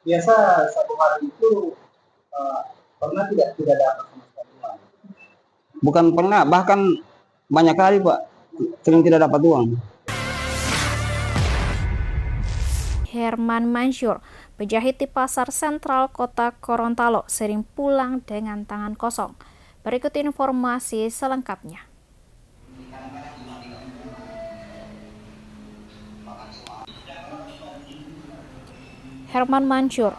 Biasa satu hari itu uh, pernah tidak dapat sama sekali uang. Bukan pernah, bahkan banyak kali Pak, sering tidak dapat uang. Herman Mansur, penjahit di pasar sentral kota Gorontalo, sering pulang dengan tangan kosong. Berikut informasi selengkapnya. Herman Mansur,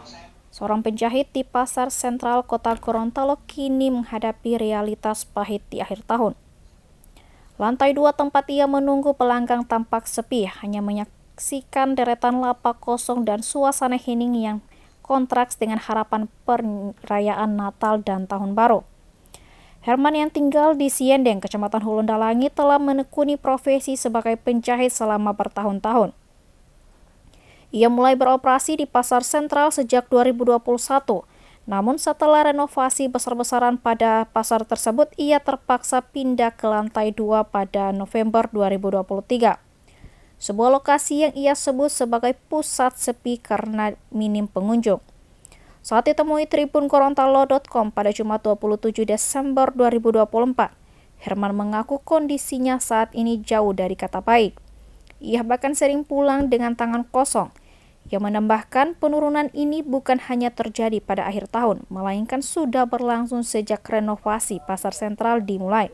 seorang penjahit di pasar sentral kota Gorontalo, kini menghadapi realitas pahit di akhir tahun. Lantai 2 tempat ia menunggu pelanggan tampak sepi, hanya menyaksikan deretan lapak kosong dan suasana hening yang kontraks dengan harapan perayaan Natal dan Tahun Baru. Herman yang tinggal di Siendeng, Kecamatan Hulundalangi, telah menekuni profesi sebagai penjahit selama bertahun-tahun. Ia mulai beroperasi di pasar sentral sejak 2021. Namun setelah renovasi besar-besaran pada pasar tersebut, ia terpaksa pindah ke lantai 2 pada November 2023. Sebuah lokasi yang ia sebut sebagai pusat sepi karena minim pengunjung. Saat ditemui Tribun Gorontalo.com pada Jumat 27 Desember 2024, Herman mengaku kondisinya saat ini jauh dari kata baik. Ia bahkan sering pulang dengan tangan kosong. Ia menambahkan penurunan ini bukan hanya terjadi pada akhir tahun, melainkan sudah berlangsung sejak renovasi pasar sentral dimulai.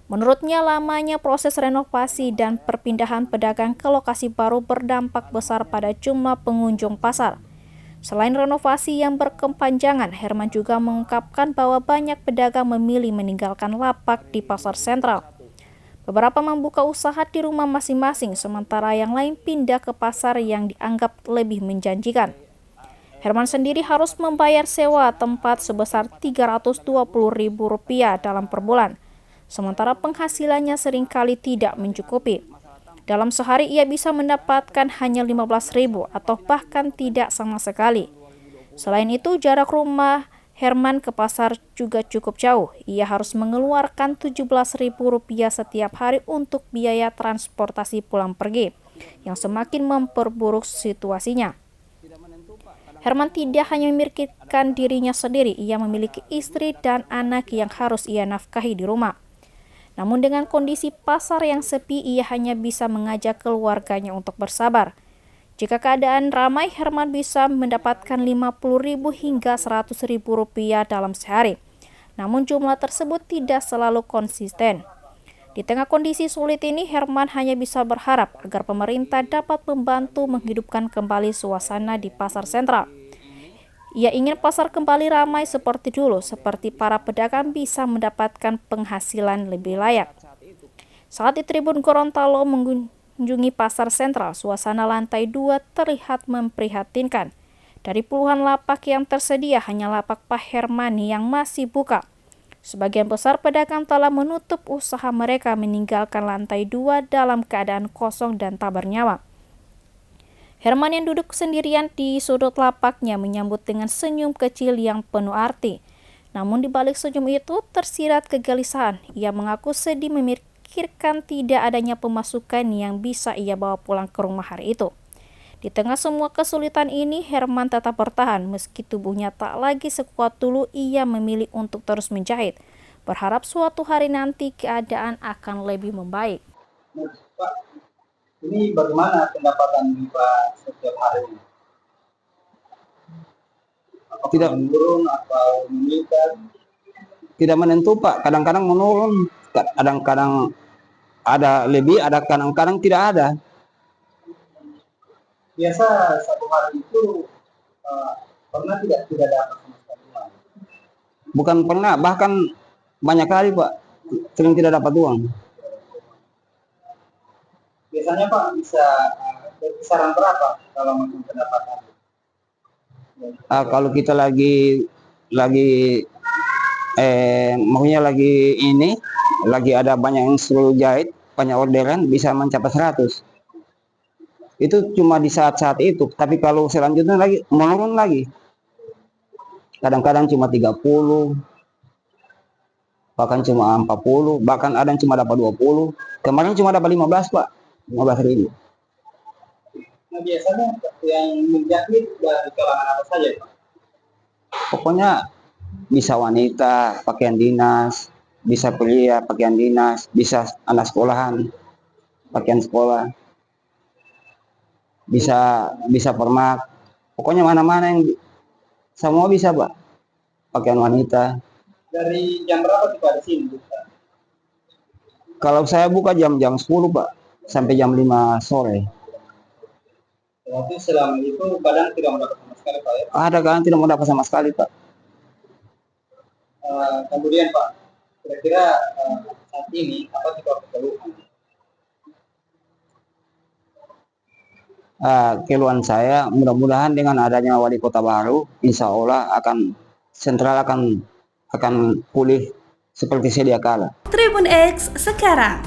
Menurutnya, lamanya proses renovasi dan perpindahan pedagang ke lokasi baru berdampak besar pada jumlah pengunjung pasar. Selain renovasi yang berkepanjangan, Herman juga mengungkapkan bahwa banyak pedagang memilih meninggalkan lapak di pasar sentral. Beberapa membuka usaha di rumah masing-masing, sementara yang lain pindah ke pasar yang dianggap lebih menjanjikan. Herman sendiri harus membayar sewa tempat sebesar Rp320.000 dalam per bulan, sementara penghasilannya seringkali tidak mencukupi. Dalam sehari ia bisa mendapatkan hanya Rp15.000 atau bahkan tidak sama sekali. Selain itu, jarak rumah Herman ke pasar juga cukup jauh. Ia harus mengeluarkan Rp17.000 setiap hari untuk biaya transportasi pulang pergi, yang semakin memperburuk situasinya. Herman tidak hanya memikirkan dirinya sendiri, ia memiliki istri dan anak yang harus ia nafkahi di rumah. Namun dengan kondisi pasar yang sepi, ia hanya bisa mengajak keluarganya untuk bersabar. Jika keadaan ramai, Herman bisa mendapatkan Rp50.000 hingga Rp100.000 dalam sehari. Namun jumlah tersebut tidak selalu konsisten. Di tengah kondisi sulit ini, Herman hanya bisa berharap agar pemerintah dapat membantu menghidupkan kembali suasana di pasar sentral. Ia ingin pasar kembali ramai seperti dulu, seperti para pedagang bisa mendapatkan penghasilan lebih layak. Saat di Tribun Gorontalo mengunjungi pasar sentral, suasana lantai 2 terlihat memprihatinkan. Dari puluhan lapak yang tersedia, hanya lapak Pak Herman yang masih buka. Sebagian besar pedagang telah menutup usaha mereka, meninggalkan lantai 2 dalam keadaan kosong dan tak bernyawa. Herman yang duduk sendirian di sudut lapaknya menyambut dengan senyum kecil yang penuh arti. Namun di balik senyum itu tersirat kegelisahan. Ia mengaku sedih memikirkan tidak adanya pemasukan yang bisa ia bawa pulang ke rumah hari itu. Di tengah semua kesulitan ini, Herman tetap bertahan. Meski tubuhnya tak lagi sekuat dulu, ia memilih untuk terus menjahit. Berharap suatu hari nanti keadaan akan lebih membaik. Pak, ini bagaimana pendapatan Pak setiap harinya? Apakah Tidak menurun atau meningkat? tidak menentu Pak, kadang-kadang menurun, kadang-kadang ada lebih, ada kadang-kadang tidak ada. Biasa satu hari itu pernah tidak dapat sama sekali uang. Bukan pernah, bahkan banyak kali Pak, sering tidak dapat uang. Biasanya Pak bisa kisaran berapa kalau macam pendapatan? Kalau kita lagi maunya lagi ada banyak yang suruh jahit, banyak orderan, bisa mencapai 100. Itu cuma di saat-saat itu, tapi kalau selanjutnya lagi menurun lagi. Kadang-kadang cuma 30, bahkan cuma 40, bahkan ada yang cuma dapat 20. Kemarin cuma dapat 15 Pak, 15.000. Nah, biasanya yang menjahit dari kalangan apa saja, Pak? Pokoknya bisa wanita pakaian dinas, bisa pria pakaian dinas, bisa anak sekolahan pakaian sekolah, bisa permak. Pokoknya mana-mana yang semua bisa, Pak. Pakaian wanita. Dari jam berapa sih Pak di sini? Kalau saya buka jam 10, Pak, sampai jam 5 sore. Berarti selama itu kadang tidak mendapat sama sekali Pak ya. Ada kan tidak mau dapat sama sekali, Pak. Kemudian Pak, kira-kira saat ini apa sih Pak keluhan? Keluhan saya mudah-mudahan dengan adanya wali kota baru, insya Allah sentral akan pulih seperti sedia kala. Tribun X sekarang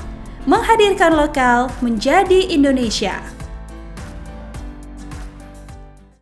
menghadirkan lokal menjadi Indonesia.